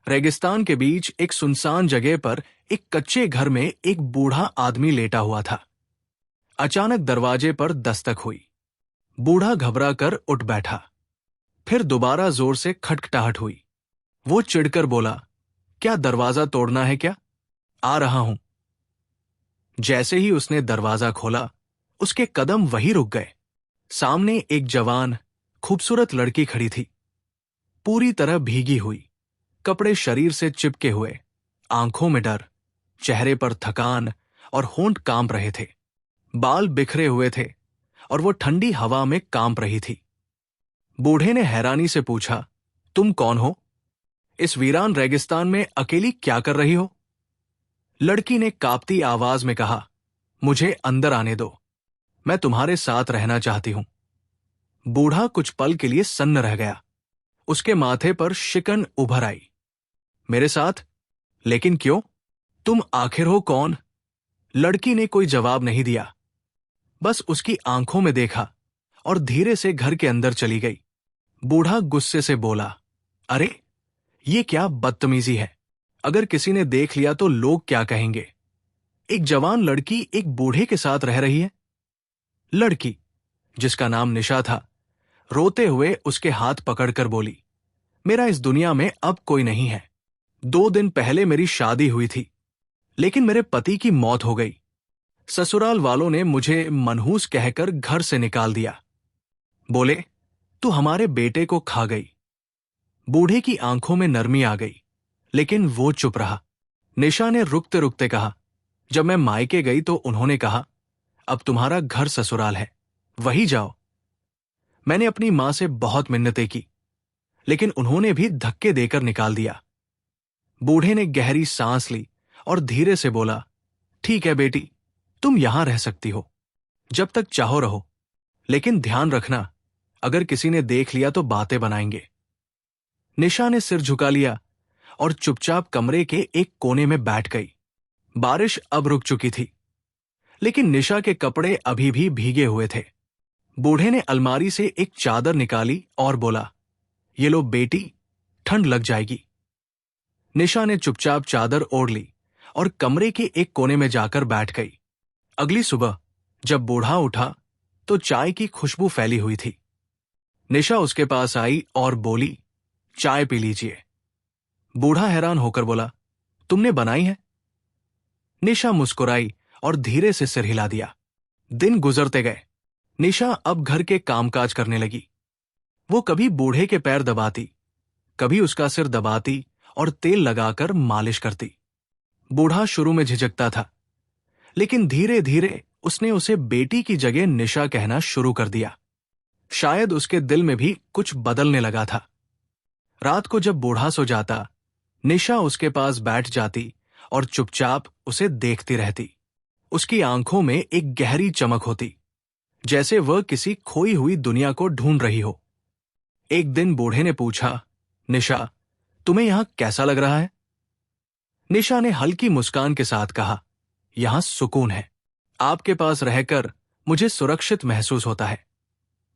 रेगिस्तान के बीच एक सुनसान जगह पर एक कच्चे घर में एक बूढ़ा आदमी लेटा हुआ था। अचानक दरवाजे पर दस्तक हुई। बूढ़ा घबरा कर उठ बैठा। फिर दोबारा जोर से खटखटाहट हुई। वो चिढ़कर बोला, क्या दरवाजा तोड़ना है क्या? आ रहा हूं। जैसे ही उसने दरवाजा खोला, उसके कदम वहीं रुक गए। सामने एक जवान, खूबसूरत लड़की खड़ी थी, पूरी तरह भीगी हुई, कपड़े शरीर से चिपके हुए, आंखों में डर, चेहरे पर थकान और होंठ कांप रहे थे। बाल बिखरे हुए थे और वो ठंडी हवा में कांप रही थी। बूढ़े ने हैरानी से पूछा, तुम कौन हो? इस वीरान रेगिस्तान में अकेली क्या कर रही हो? लड़की ने कांपती आवाज में कहा, मुझे अंदर आने दो, मैं तुम्हारे साथ रहना चाहती हूं। बूढ़ा कुछ पल के लिए सन्न रह गया। उसके माथे पर शिकन उभर आई। मेरे साथ? लेकिन क्यों? तुम आखिर हो कौन? लड़की ने कोई जवाब नहीं दिया, बस उसकी आंखों में देखा और धीरे से घर के अंदर चली गई। बूढ़ा गुस्से से बोला, अरे ये क्या बदतमीजी है? अगर किसी ने देख लिया तो लोग क्या कहेंगे? एक जवान लड़की एक बूढ़े के साथ रह रही है। लड़की, जिसका नाम निशा था, रोते हुए उसके हाथ पकड़कर बोली, मेरा इस दुनिया में अब कोई नहीं है। 2 दिन पहले मेरी शादी हुई थी, लेकिन मेरे पति की मौत हो गई। ससुराल वालों ने मुझे मनहूस कहकर घर से निकाल दिया। बोले, तू हमारे बेटे को खा गई। बूढ़े की आंखों में नरमी आ गई, लेकिन वो चुप रहा। निशा ने रुकते रुकते कहा, जब मैं मायके गई तो उन्होंने कहा, अब तुम्हारा घर ससुराल है, वही जाओ। मैंने अपनी मां से बहुत मिन्नतें की, लेकिन उन्होंने भी धक्के देकर निकाल दिया। बूढ़े ने गहरी सांस ली और धीरे से बोला, ठीक है बेटी, तुम यहां रह सकती हो, जब तक चाहो रहो, लेकिन ध्यान रखना, अगर किसी ने देख लिया तो बातें बनाएंगे। निशा ने सिर झुका लिया और चुपचाप कमरे के एक कोने में बैठ गई। बारिश अब रुक चुकी थी, लेकिन निशा के कपड़े अभी भी भीगे हुए थे। बूढ़े ने अलमारी से एक चादर निकाली और बोला, ये लो बेटी, ठंड लग जाएगी। निशा ने चुपचाप चादर ओढ़ ली और कमरे के एक कोने में जाकर बैठ गई। अगली सुबह जब बूढ़ा उठा तो चाय की खुशबू फैली हुई थी। निशा उसके पास आई और बोली, चाय पी लीजिए। बूढ़ा हैरान होकर बोला, तुमने बनाई है? निशा मुस्कुराई और धीरे से सिर हिला दिया। दिन गुजरते गए। निशा अब घर के कामकाज करने लगी। वो कभी बूढ़े के पैर दबाती, कभी उसका सिर दबाती और तेल लगाकर मालिश करती। बूढ़ा शुरू में झिझकता था, लेकिन धीरे धीरे उसने उसे बेटी की जगह निशा कहना शुरू कर दिया। शायद उसके दिल में भी कुछ बदलने लगा था। रात को जब बूढ़ा सो जाता, निशा उसके पास बैठ जाती और चुपचाप उसे देखती रहती। उसकी आंखों में एक गहरी चमक होती, जैसे वह किसी खोई हुई दुनिया को ढूंढ रही हो। एक दिन बूढ़े ने पूछा, निशा, तुम्हें यहां कैसा लग रहा है? निशा ने हल्की मुस्कान के साथ कहा, यहां सुकून है। आपके पास रहकर मुझे सुरक्षित महसूस होता है।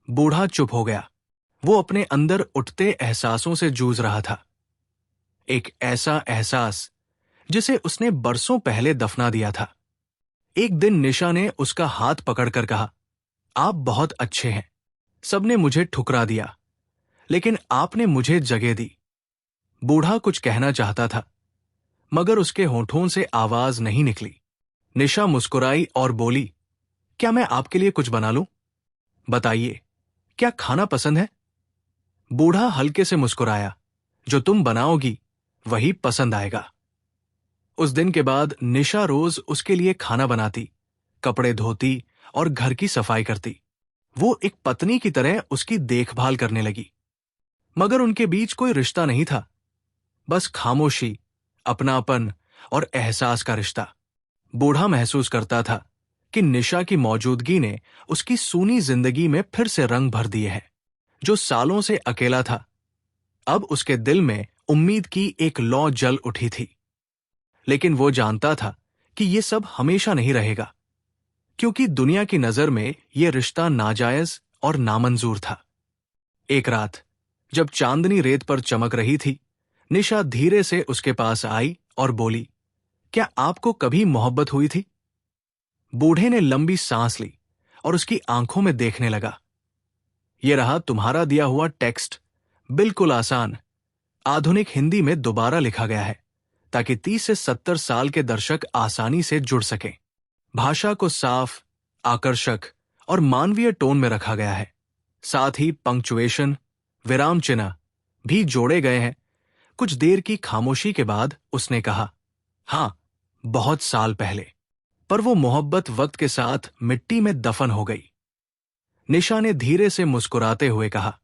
बूढ़ा चुप हो गया। वो अपने अंदर उठते एहसासों से जूझ रहा था। एक ऐसा एहसास जिसे उसने बरसों पहले दफना दिया था। एक दिन निशा ने उसका हाथ पकड़कर कहा, आप बहुत अच्छे हैं। सबने मुझे ठुकरा दिया, लेकिन आपने मुझे जगह दी। बूढ़ा कुछ कहना चाहता था, मगर उसके होठों से आवाज नहीं निकली। निशा मुस्कुराई और बोली, क्या मैं आपके लिए कुछ बना लूं? बताइए, क्या खाना पसंद है? बूढ़ा हल्के से मुस्कुराया, जो तुम बनाओगी वही पसंद आएगा। उस दिन के बाद निशा रोज उसके लिए खाना बनाती, कपड़े धोती और घर की सफाई करती। वो एक पत्नी की तरह उसकी देखभाल करने लगी। मगर उनके बीच कोई रिश्ता नहीं था, बस खामोशी, अपनापन और एहसास का रिश्ता। बूढ़ा महसूस करता था कि निशा की मौजूदगी ने उसकी सूनी जिंदगी में फिर से रंग भर दिए हैं। जो सालों से अकेला था, अब उसके दिल में उम्मीद की एक लौ जल उठी थी। लेकिन वो जानता था कि ये सब हमेशा नहीं रहेगा, क्योंकि दुनिया की नजर में ये रिश्ता नाजायज और नामंजूर था। एक रात जब चांदनी रेत पर चमक रही थी, निशा धीरे से उसके पास आई और बोली, क्या आपको कभी मोहब्बत हुई थी? बूढ़े ने लंबी सांस ली और उसकी आंखों में देखने लगा। ये रहा तुम्हारा दिया हुआ टेक्स्ट, बिल्कुल आसान, आधुनिक हिंदी में दोबारा लिखा गया है ताकि 30 से 70 साल के दर्शक आसानी से जुड़ सकें। भाषा को साफ, आकर्षक और मानवीय टोन में रखा गया है। साथ ही पंक्चुएशन, विराम चिन्ह भी जोड़े गए हैं। कुछ देर की खामोशी के बाद उसने कहा, हाँ, बहुत साल पहले, पर वो मोहब्बत वक्त के साथ मिट्टी में दफन हो गई। निशा ने धीरे से मुस्कुराते हुए कहा,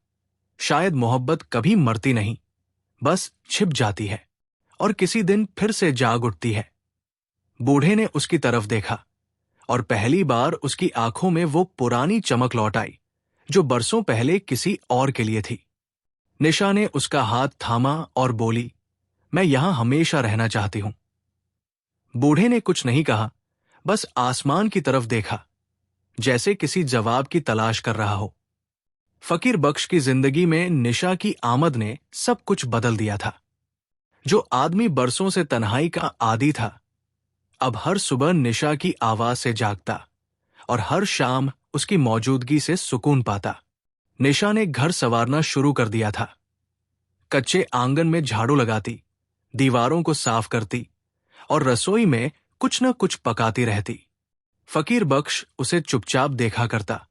शायद मोहब्बत कभी मरती नहीं, बस छिप जाती है और किसी दिन फिर से जाग उठती है। बूढ़े ने उसकी तरफ देखा और पहली बार उसकी आंखों में वो पुरानी चमक लौट आई जो बरसों पहले किसी और के लिए थी। निशा ने उसका हाथ थामा और बोली, मैं यहां हमेशा रहना चाहती हूं। बूढ़े ने कुछ नहीं कहा, बस आसमान की तरफ देखा, जैसे किसी जवाब की तलाश कर रहा हो। फकीर बख्श की जिंदगी में निशा की आमद ने सब कुछ बदल दिया था। जो आदमी बरसों से तन्हाई का आदी था, अब हर सुबह निशा की आवाज से जागता और हर शाम उसकी मौजूदगी से सुकून पाता। निशा ने घर संवारना शुरू कर दिया था। कच्चे आंगन में झाड़ू लगाती, दीवारों को साफ करती और रसोई में कुछ न कुछ पकाती रहती। फकीर बख्श उसे चुपचाप देखा करता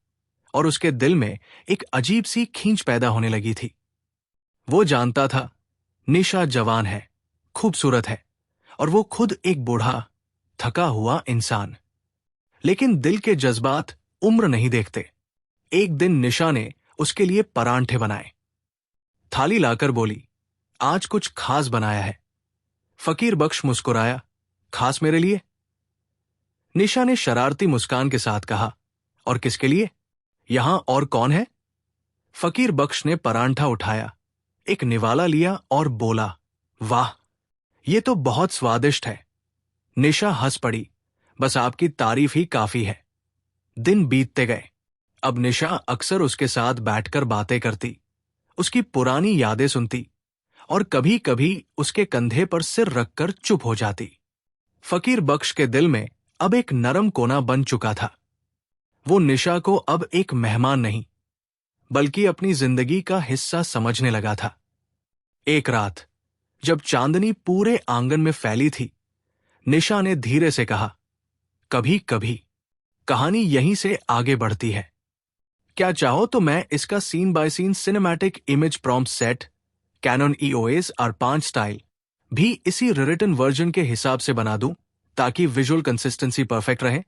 और उसके दिल में एक अजीब सी खींच पैदा होने लगी थी। वो जानता था निशा जवान है, खूबसूरत है और वो खुद एक बूढ़ा, थका हुआ इंसान। लेकिन दिल के जज्बात उम्र नहीं देखते। एक दिन निशा ने उसके लिए परांठे बनाए। थाली लाकर बोली, आज कुछ खास बनाया है। फकीर बख्श मुस्कुराया, खास मेरे लिए? निशा ने शरारती मुस्कान के साथ कहा, और किसके लिए? यहां और कौन है? फकीर बख्श ने परांठा उठाया, एक निवाला लिया और बोला, वाह, ये तो बहुत स्वादिष्ट है। निशा हंस पड़ी, बस आपकी तारीफ ही काफी है। दिन बीतते गए। अब निशा अक्सर उसके साथ बैठकर बातें करती, उसकी पुरानी यादें सुनती और कभी कभी उसके कंधे पर सिर रखकर चुप हो जाती। फकीर बख्श के दिल में अब एक नरम कोना बन चुका था। वो निशा को अब एक मेहमान नहीं, बल्कि अपनी जिंदगी का हिस्सा समझने लगा था। एक रात, जब चांदनी पूरे आंगन में फैली थी, निशा ने धीरे से कहा, कभी कभी कहानी यहीं से आगे बढ़ती है। क्या चाहो तो मैं इसका scene by scene cinematic image prompt set, Canon EOS R5 style भी इसी रिटन वर्जन के हिसाब से बना दूं, ताकि विजुअल कंसिस्टेंसी परफेक्ट रहे।